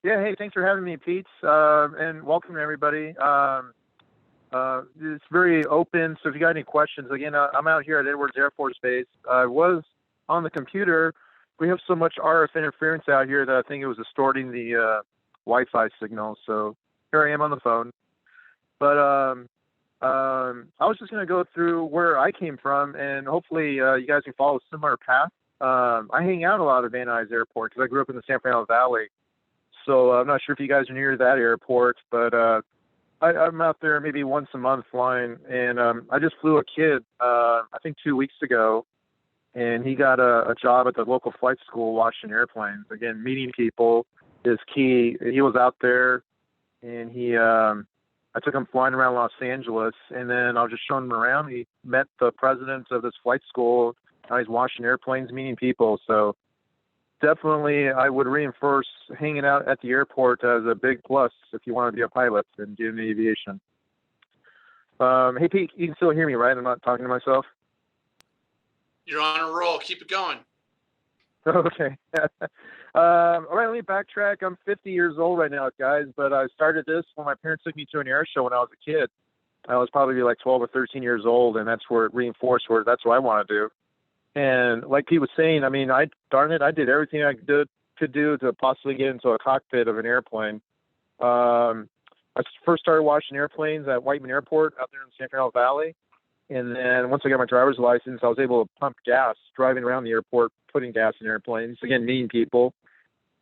Yeah, hey, thanks for having me, Pete, and welcome everybody. It's very open, so if you got any questions, again, I'm out here at Edwards Air Force Base. I was on the computer. We have so much RF interference out here that I think it was distorting the Wi-Fi signal. So here I am on the phone. But I was just going to go through where I came from, and hopefully you guys can follow a similar path. I hang out a lot at Van Nuys Airport because I grew up in the San Fernando Valley. So I'm not sure if you guys are near that airport, but I'm out there maybe once a month flying. And I just flew a kid, I think 2 weeks ago, and he got a job at the local flight school washing airplanes. Again, meeting people is key. He was out there, and I took him flying around Los Angeles, and then I was just showing him around. He met the president of this flight school. Now he's washing airplanes, meeting people. So definitely, I would reinforce hanging out at the airport as a big plus if you want to be a pilot and get into aviation. Hey, Pete, you can still hear me, right? I'm not talking to myself? You're on a roll. Keep it going. Okay. All right, let me backtrack. I'm 50 years old right now, guys, but I started this when my parents took me to an air show when I was a kid. I was probably like 12 or 13 years old, and that's where it reinforced where that's what I want to do. And like Pete was saying, I mean, I did everything I could do to possibly get into a cockpit of an airplane. I first started washing airplanes at Whiteman Airport out there in the San Fernando Valley. And then once I got my driver's license, I was able to pump gas, driving around the airport, putting gas in airplanes, again, meeting people.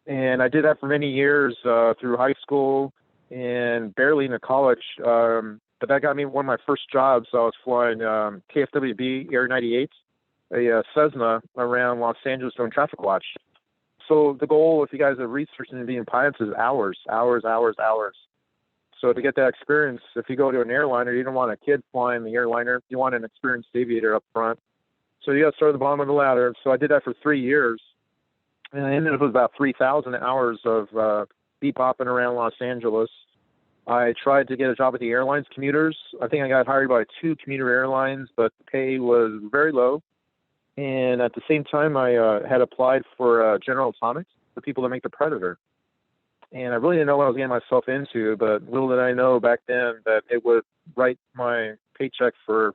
And I did that for many years through high school and barely into college. But that got me one of my first jobs. I was flying KFWB Air 98. A Cessna around Los Angeles doing traffic watch. So the goal, if you guys are researching and being pilots, is hours. So to get that experience, if you go to an airliner, you don't want a kid flying the airliner. You want an experienced aviator up front. So you got to start at the bottom of the ladder. So I did that for 3 years. And I ended up with about 3,000 hours of beep-bopping around Los Angeles. I tried to get a job at the airlines commuters. I think I got hired by 2 commuter airlines, but the pay was very low. And at the same time, I had applied for General Atomics, the people that make the Predator. And I really didn't know what I was getting myself into, but little did I know back then that it would write my paycheck for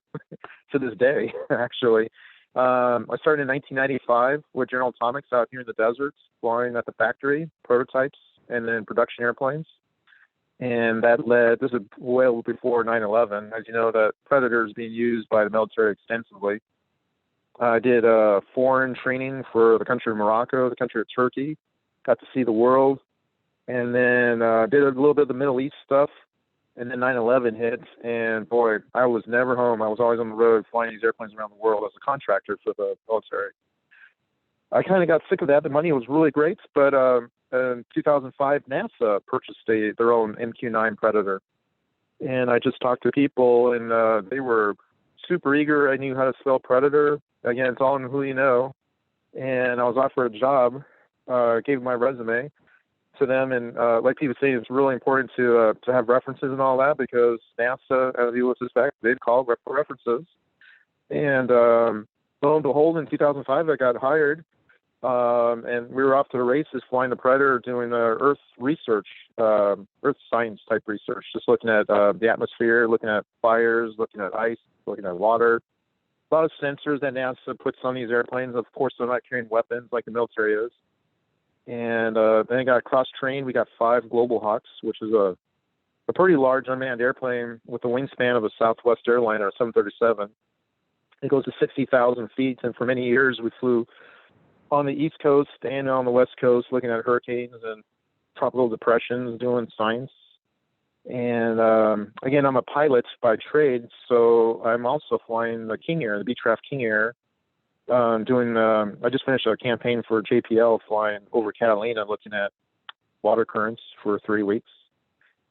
to this day, actually. I started in 1995 with General Atomics out here in the deserts, flying at the factory, prototypes, and then production airplanes. And that led, this is well before 9/11. As you know, the Predator is being used by the military extensively. I did foreign training for the country of Morocco, the country of Turkey, got to see the world, and then did a little bit of the Middle East stuff, and then 9/11 hit, and boy, I was never home. I was always on the road flying these airplanes around the world as a contractor for the military. I kind of got sick of that. The money was really great, but in 2005, NASA purchased their own MQ-9 Predator, and I just talked to people, and they were super eager. I knew how to spell Predator. Again, it's all in who you know. And I was offered a job, gave my resume to them. And like people say, it's really important to have references and all that because NASA, as you would suspect, they'd call for references. And lo and behold, in 2005, I got hired. And we were off to the races flying the Predator, doing Earth research, Earth science type research, just looking at the atmosphere, looking at fires, looking at ice, looking at water. A lot of sensors that NASA puts on these airplanes. Of course, they're not carrying weapons like the military is. And then I got cross-trained. We got 5 Global Hawks, which is a pretty large unmanned airplane with the wingspan of a Southwest airliner, a 737. It goes to 60,000 feet, and for many years we flew on the East Coast and on the West Coast looking at hurricanes and tropical depressions, doing science. And again, I'm a pilot by trade, so I'm also flying the King Air, the Beechcraft King Air. I just finished a campaign for JPL flying over Catalina, looking at water currents for 3 weeks.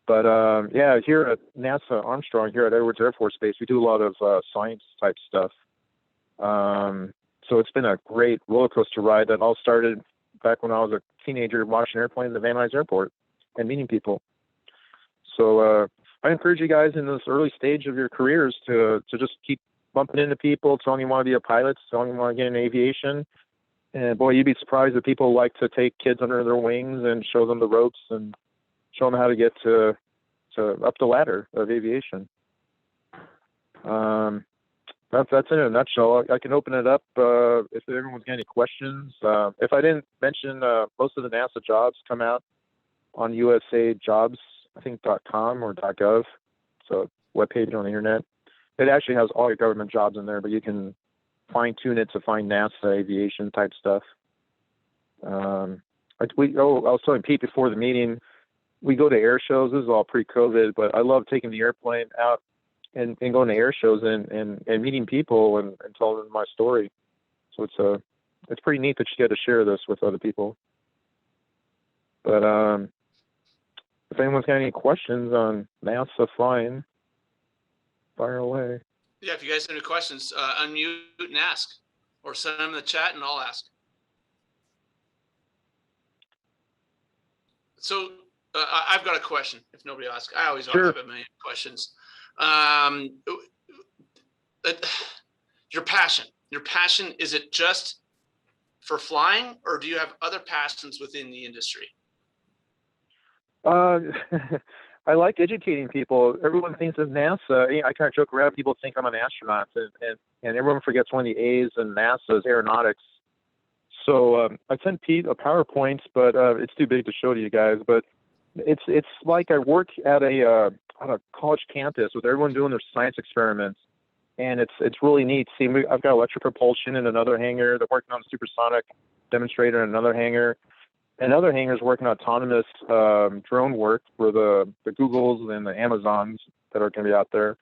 But yeah, here at NASA Armstrong, here at Edwards Air Force Base, we do a lot of science type stuff. So it's been a great roller coaster ride that all started back when I was a teenager watching airplanes at Van Nuys Airport and meeting people. So I encourage you guys in this early stage of your careers to just keep bumping into people, telling you want to be a pilot, telling you want to get in aviation, And boy, you'd be surprised that people like to take kids under their wings and show them the ropes and show them how to get to up the ladder of aviation. That's in a nutshell. I can open it up if everyone's got any questions. If I didn't mention, most of the NASA jobs come out on USA Jobs, I think .com or .gov. So webpage on the internet. It actually has all your government jobs in there, but you can fine tune it to find NASA aviation type stuff. I was telling Pete before the meeting, we go to air shows. This is all pre-COVID, but I love taking the airplane out and going to air shows and meeting people and telling them my story. So it's pretty neat that you get to share this with other people. But if anyone's got any questions on NASA flying, fire away. Yeah, if you guys have any questions, unmute and ask, or send them in the chat and I'll ask. So I've got a question. If nobody asks, I always Sure. have a million questions. Your passion, is it just for flying, or do you have other passions within the industry? I like educating people. Everyone thinks of NASA. I kind of joke around. People think I'm an astronaut, and everyone forgets one of the A's in NASA is aeronautics. So I sent Pete a PowerPoint, but it's too big to show to you guys. But it's like I work at a college campus with everyone doing their science experiments, and it's really neat. See, I've got electric propulsion in another hangar. They're working on a supersonic demonstrator in another hangar. And other hangars working autonomous drone work for the Googles and the Amazons that are going to be out there.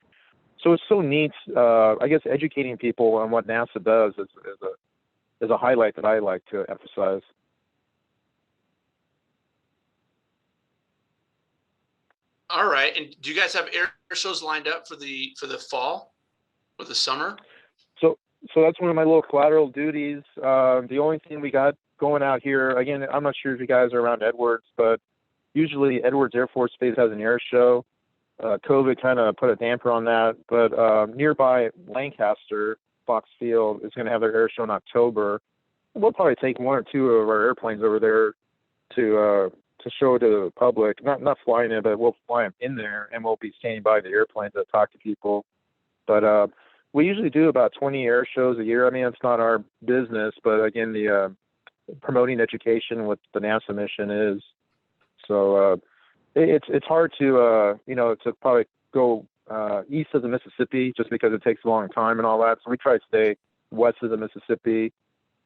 So it's so neat. I guess educating people on what NASA does is a highlight that I like to emphasize. All right. And do you guys have air shows lined up for the fall or the summer? So that's one of my little collateral duties. The only thing we got going out here, again, I'm not sure if you guys are around Edwards, but usually Edwards Air Force Base has an air show. COVID kind of put a damper on that, but nearby Lancaster, Fox Field, is going to have their air show in October. We'll probably take one or two of our airplanes over there to show to the public. Not flying it, but we'll fly them in there, and we'll be standing by the airplane to talk to people. But we usually do about 20 air shows a year. I mean, it's not our business, but again, the promoting education what the NASA mission is. So it's hard to to probably go east of the Mississippi just because it takes a long time and all that. So we try to stay west of the Mississippi.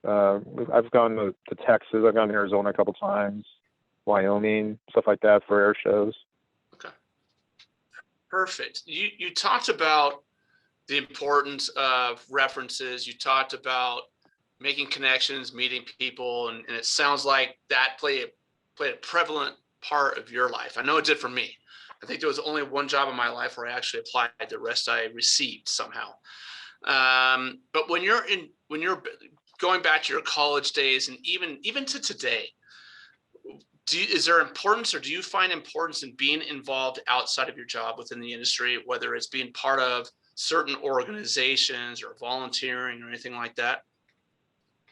I've gone to Texas. I've gone to Arizona a couple times, Wyoming, stuff like that for air shows. Okay, perfect. You talked about the importance of references. You talked about making connections, meeting people, and it sounds like that played a prevalent part of your life. I know it did for me. I think there was only one job in my life where I actually applied. The rest I received somehow. But when you're going back to your college days, and even to today, is there importance, or do you find importance in being involved outside of your job within the industry, whether it's being part of certain organizations or volunteering or anything like that?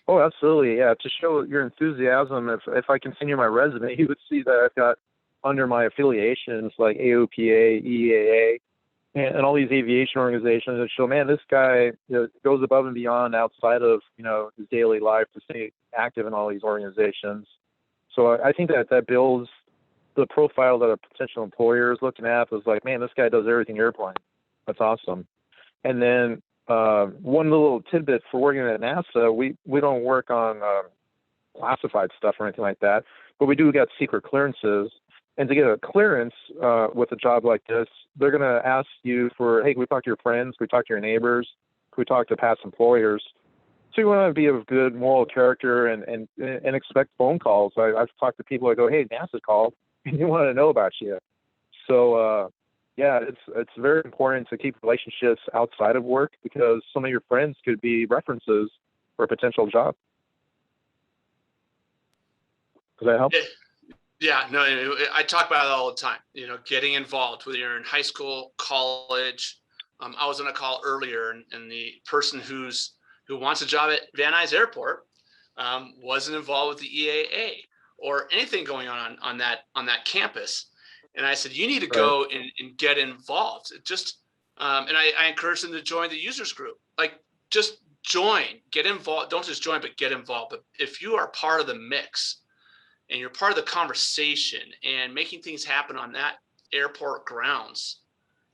Oh, absolutely. Yeah. To show your enthusiasm, if I continue my resume, you would see that I've got under my affiliations like AOPA, EAA, and all these aviation organizations that show, man, this guy goes above and beyond outside of, his daily life to stay active in all these organizations. So I think that builds the profile that a potential employer is looking at. Is like, man, this guy does everything airplane. That's awesome. And then one little tidbit for working at NASA, we don't work on classified stuff or anything like that, but we do get secret clearances. And to get a clearance with a job like this, they're going to ask you for, hey, can we talk to your friends? Can we talk to your neighbors? Can we talk to past employers? So you want to be of good moral character and expect phone calls. I've talked to people that go, hey, NASA called, and they want to know about you. So, yeah, it's very important to keep relationships outside of work because some of your friends could be references for a potential job. Does that help? Yeah, no, I talk about it all the time. Getting involved, whether you're in high school, college. I was on a call earlier, and the person who wants a job at Van Nuys Airport wasn't involved with the EAA or anything going on that campus. And I said, you need to Right. go and get involved. And I encouraged them to join the users group. Like, just join, get involved. Don't just join, but get involved. But if you are part of the mix and you're part of the conversation and making things happen on that airport grounds,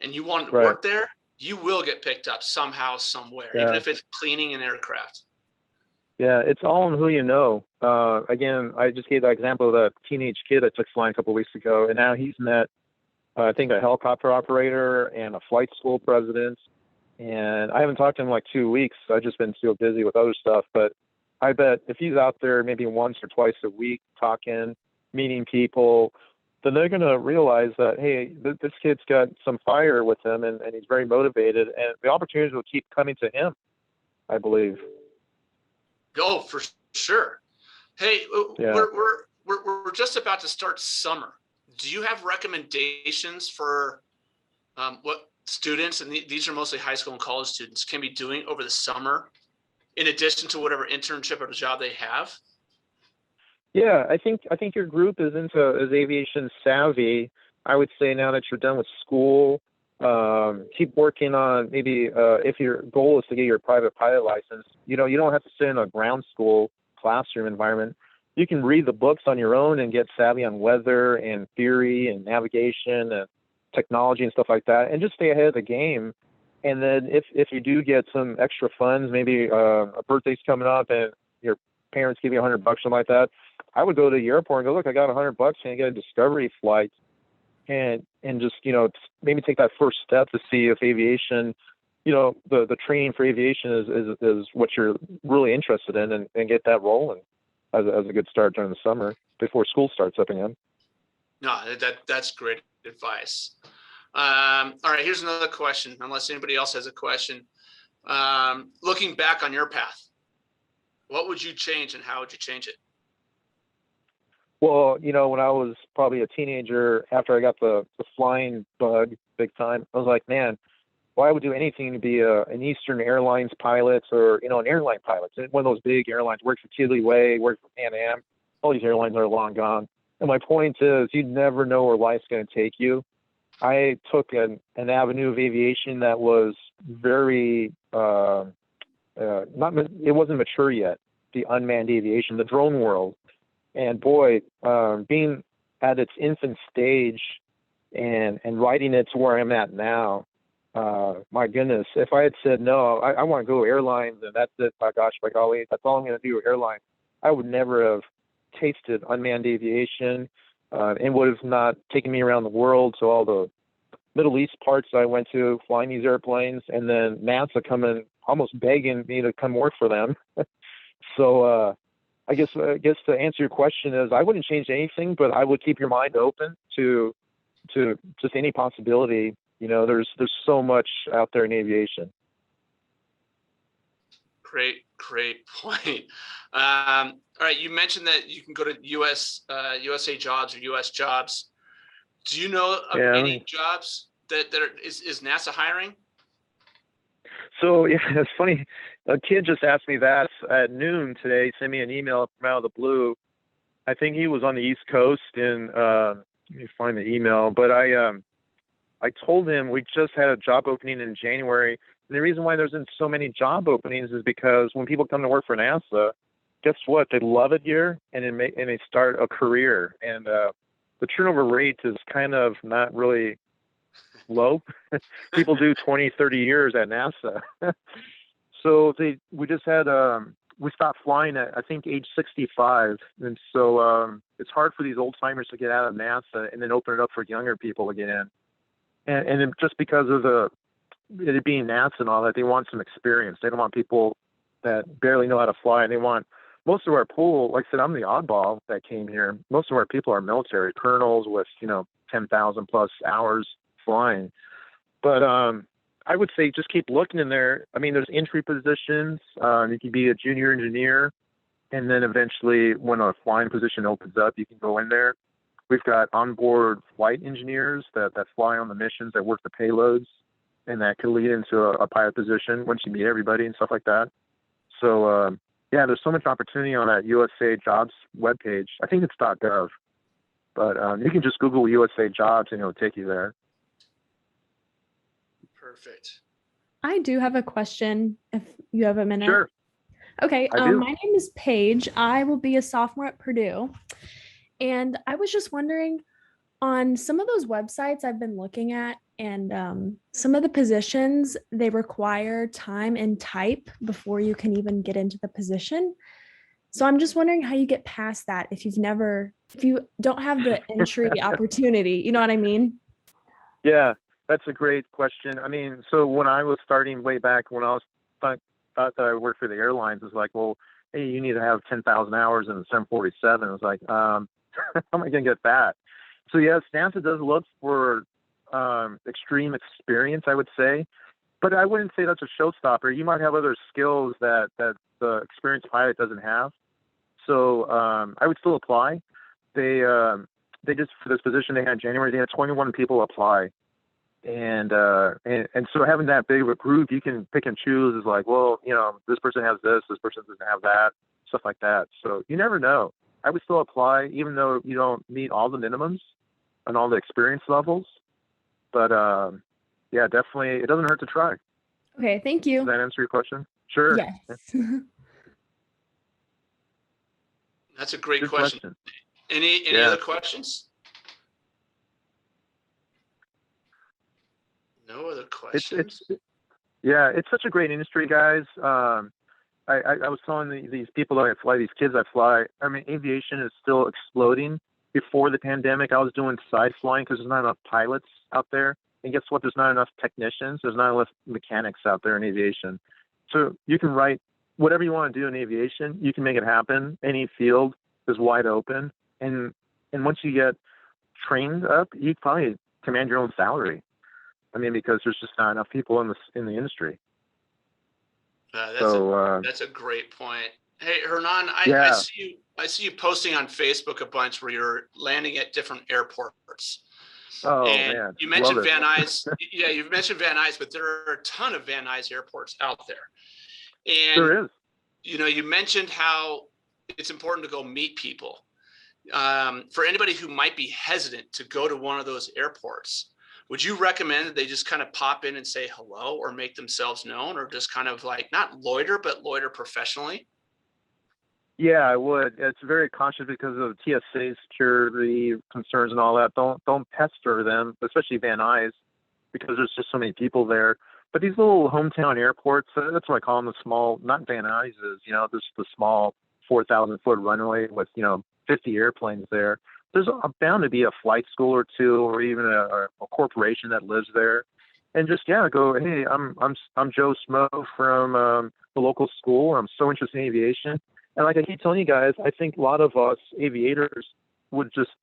and you want to Right. work there, you will get picked up somehow, somewhere, even Yeah. if it's cleaning an aircraft. Yeah, it's all in who you know. Again, I just gave that example of that teenage kid that took flying a couple of weeks ago, and now he's met, I think, a helicopter operator and a flight school president. And I haven't talked to him in like 2 weeks. I've just been so busy with other stuff. But I bet if he's out there maybe once or twice a week talking, meeting people, then they're going to realize that, hey, this kid's got some fire with him, and he's very motivated, and the opportunities will keep coming to him, I believe. Oh, for sure. Hey, Yeah. we're just about to start summer. Do you have recommendations for what students, and these are mostly high school and college students, can be doing over the summer, in addition to whatever internship or job they have? Yeah, I think your group is aviation savvy. I would say now that you're done with school, keep working on maybe if your goal is to get your private pilot license. You don't have to sit in a ground school classroom environment. You can read the books on your own and get savvy on weather and theory and navigation and technology and stuff like that, and just stay ahead of the game. And then if you do get some extra funds, maybe a birthday's coming up and your parents give you $100, something like that, I would go to the airport and go, look, I got $100 and get a discovery flight, and just maybe take that first step to see if aviation, the training for aviation is what you're really interested in, and get that rolling as a good start during the summer before school starts up again. No, that's great advice. All right, here's another question, unless anybody else has a question. Looking back on your path, what would you change and how would you change it? Well, when I was probably a teenager, after I got the flying bug big time, I was like, man, well, I would do anything to be an Eastern Airlines pilot, or, an airline pilot. One of those big airlines, worked for Tiddlyway, worked for Pan Am. All these airlines are long gone. And my point is, you never know where life's going to take you. I took an avenue of aviation that was very, it wasn't mature yet, the unmanned aviation, the drone world. And boy, being at its infant stage and riding it to where I'm at now, my goodness, if I had said, no, I want to go airlines and that's it, by gosh, by golly, that's all I'm going to do, airline, I would never have tasted unmanned aviation, and would have not taken me around the world to all the Middle East parts I went to, flying these airplanes, and then NASA coming, almost begging me to come work for them. So I guess to answer your question is, I wouldn't change anything, but I would keep your mind open to just any possibility. There's so much out there in aviation. Great point. All right, you mentioned that you can go to USA Jobs or US Jobs. Do you know of any jobs is NASA hiring? So yeah, it's funny. A kid just asked me that at noon today. Sent me an email from out of the blue. I think he was on the East Coast, and let me find the email. But I told him we just had a job opening in January. And the reason why there's been so many job openings is because when people come to work for NASA, guess what? They love it here, and they start a career. And the turnover rate is kind of not really low. People do 20, 30 years at NASA. So we just had, we stopped flying at, I think, age 65. And so it's hard for these old timers to get out of NASA and then open it up for younger people to get in. And just because of it being NASA and all that, they want some experience. They don't want people that barely know how to fly. And they want, most of our pool, like I said, I'm the oddball that came here. Most of our people are military colonels with, 10,000 plus hours flying. But I would say just keep looking in there. I mean, there's entry positions. You can be a junior engineer, and then eventually when a flying position opens up, you can go in there. We've got onboard flight engineers that fly on the missions, that work the payloads, and that could lead into a pilot position once you meet everybody and stuff like that. So Yeah, there's so much opportunity on that USA Jobs webpage. I think it's .gov, but you can just Google USA Jobs and it'll take you there. Perfect. I do have a question if you have a minute. Sure. Okay. I do. My name is Paige. I will be a sophomore at Purdue. And I was just wondering, on some of those websites I've been looking at, and some of the positions, they require time and type before you can even get into the position. So I'm just wondering how you get past that if you don't have the entry opportunity, you know what I mean? Yeah, that's a great question. I mean, so when I was starting way back when I was thought that I worked for the airlines, it's like, well, hey, you need to have 10,000 hours in the 747. It was like, how am I going to get that? So yeah, SNAFTA does look for extreme experience, I would say, but I wouldn't say that's a showstopper. You might have other skills that the experienced pilot doesn't have. So I would still apply. They just, for this position they had in January, they had 21 people apply. And so having that big of a group, you can pick and choose. Is like, well, you know, this person has this person doesn't have that, stuff like that. So you never know. I would still apply, even though you don't meet all the minimums and all the experience levels. But yeah, definitely, it doesn't hurt to try. Okay, thank you. Does that answer your question? Sure. Yes. That's a great Good question. Any other questions? No other questions. It's such a great industry, guys. I was telling these people that I fly, these kids I fly, I mean, aviation is still exploding. Before the pandemic, I was doing side flying because there's not enough pilots out there. And guess what? There's not enough technicians. There's not enough mechanics out there in aviation. So you can write whatever you want to do in aviation. You can make it happen. Any field is wide open. And once you get trained up, you probably command your own salary. I mean, because there's just not enough people in the industry. That's a great point. Hey, Hernan, I see you posting on Facebook a bunch where you're landing at different airports. Oh, and man. You mentioned Van Nuys. Yeah, you've mentioned Van Nuys, but there are a ton of Van Nuys airports out there. And there is. You know, you mentioned how it's important to go meet people. For anybody who might be hesitant to go to one of those airports, would you recommend that they just kind of pop in and say hello or make themselves known, or just kind of like not loiter, but loiter professionally? Yeah, I would. It's very conscious because of TSA security concerns and all that. Don't pester them, especially Van Nuys, because there's just so many people there. But these little hometown airports, that's what I call them, the small, not Van Nuys, you know, just the small 4,000-foot runway with, you know, 50 airplanes there. There's bound to be a flight school or two, or even a corporation that lives there, and just go. Hey, I'm Joe Smo from the local school. I'm so interested in aviation, and like I keep telling you guys, I think a lot of us aviators would just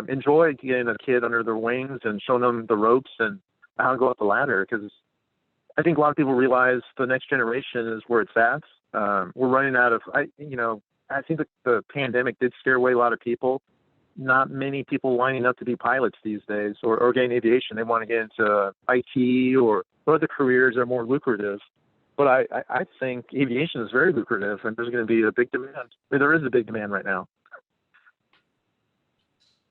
enjoy getting a kid under their wings and showing them the ropes and how to go up the ladder. Because I think a lot of people realize the next generation is where it's at. We're running out of. I think that the pandemic did scare away a lot of people. Not many people lining up to be pilots these days or getting aviation. They want to get into IT or other careers that are more lucrative. But I think aviation is very lucrative, and there's going to be a big demand. I mean, there is a big demand right now.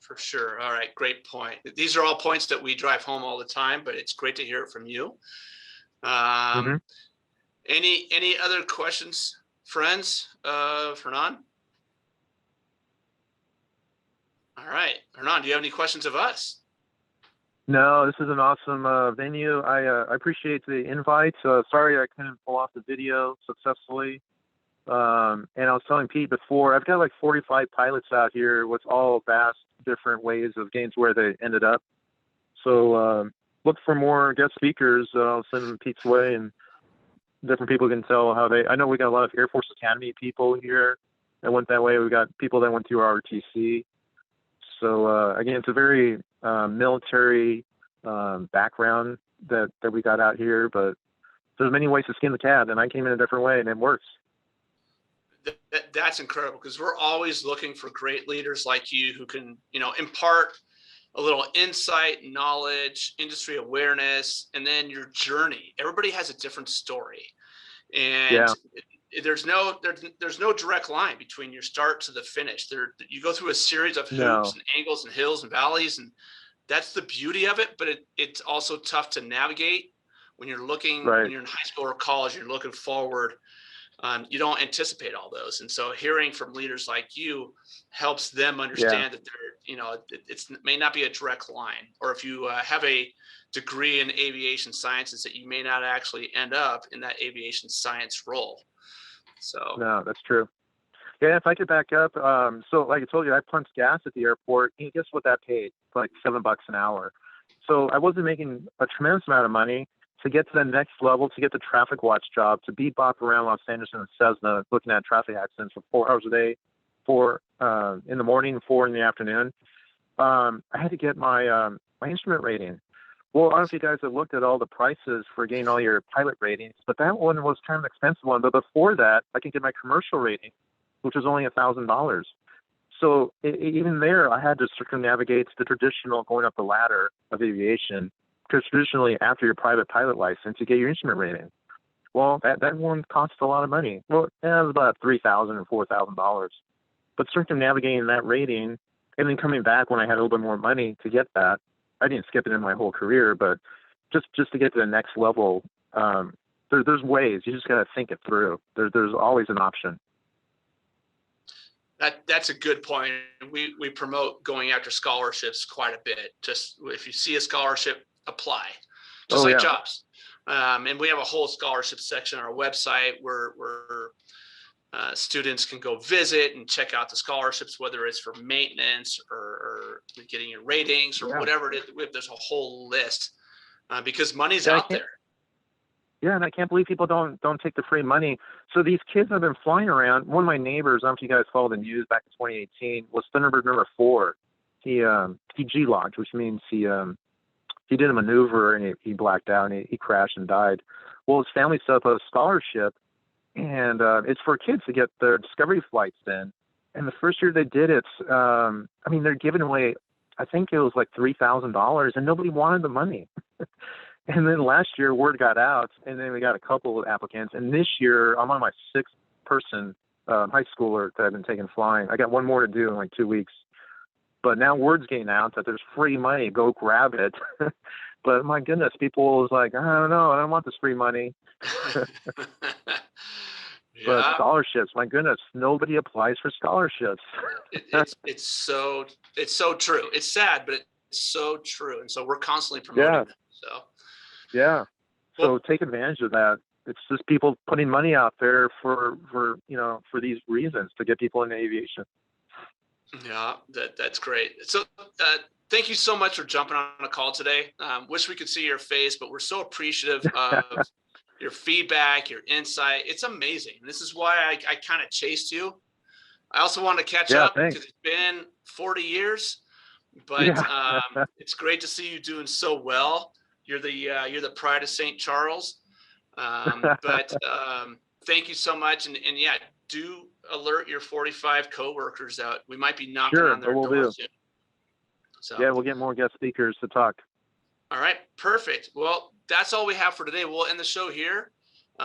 For sure. All right. Great point. These are all points that we drive home all the time, but it's great to hear it from you. Any other questions, friends, Hernan? All right. Hernan, do you have any questions of us? No, this is an awesome venue. I appreciate the invite. Sorry I couldn't pull off the video successfully. And I was telling Pete before, I've got like 45 pilots out here with all vast different ways of getting to where they ended up. So look for more guest speakers. I'll send them Pete's way, and different people can tell how I know we got a lot of Air Force Academy people here that went that way. We got people that went through ROTC. So again, it's a very military background that we got out here, but there's many ways to skin the cat, and I came in a different way, and it works. That's incredible, because we're always looking for great leaders like you who can, impart a little insight, knowledge, industry awareness, and then your journey. Everybody has a different story, and there's no direct line between your start to the finish. You go through a series of No. hoops and angles and hills and valleys, and that's the beauty of it. But it's also tough to navigate when you're looking Right. when you're in high school or college. You're looking forward. You don't anticipate all those, and so hearing from leaders like you helps them understand that it may not be a direct line, or if you have a degree in aviation sciences, that you may not actually end up in that aviation science role. So No, that's true. Yeah, if I could back up, so like I told you, I pumped gas at the airport. And guess what that paid? Like $7 an hour. So I wasn't making a tremendous amount of money to get to the next level, to get the traffic watch job, to bebop around Los Angeles in a Cessna, looking at traffic accidents for 4 hours a day, 4 in the morning, 4 in the afternoon. I had to get my my instrument rating. Well, I don't know if you guys have looked at all the prices for getting all your pilot ratings, but that one was kind of an expensive one. But before that, I could get my commercial rating, which was only $1,000. So even there, I had to circumnavigate the traditional going up the ladder of aviation, because traditionally, after your private pilot license, you get your instrument rating. Well, that one costs a lot of money. Well, it was about $3,000 or $4,000. But circumnavigating that rating, and then coming back when I had a little bit more money to get that, I didn't skip it in my whole career, but just to get to the next level, there's ways. You just got to think it through. There's always an option. That's a good point. We promote going after scholarships quite a bit. Just if you see a scholarship, apply, just like jobs. And we have a whole scholarship section on our website where students can go visit and check out the scholarships, whether it's for maintenance or getting your ratings or whatever it is. There's a whole list because money's out there. Yeah, and I can't believe people don't take the free money. So these kids have been flying around. One of my neighbors, I don't know if you guys followed the news back in 2018, was Thunderbird number 4. He G-locked, which means he did a maneuver and he blacked out and he crashed and died. Well, his family set up a scholarship, and it's for kids to get their discovery flights in. And the first year they did it, they're giving away, I think it was like $3,000, and nobody wanted the money. And then last year, word got out, and then we got a couple of applicants. And this year, I'm on my 6th person, high schooler that I've been taking flying. I got one more to do in like 2 weeks. But now word's getting out that there's free money. Go grab it. But my goodness, people was like, I don't know. I don't want this free money. But scholarships, my goodness, nobody applies for scholarships. It's so true. It's sad, but it's so true. And so we're constantly promoting them. So take advantage of that. It's just people putting money out there for these reasons, to get people into aviation. Yeah, that's great. So thank you so much for jumping on a call today. Wish we could see your face, but we're so appreciative of your feedback, your insight. It's amazing. This is why I kind of chased you. I also wanted to catch up because it's been 40 years, but it's great to see you doing so well. You're the pride of St. Charles. But thank you so much. And do alert your 45 coworkers out. We might be knocking on their doors soon. So we'll get more guest speakers to talk. All right, perfect. Well, that's all we have for today. We'll end the show here.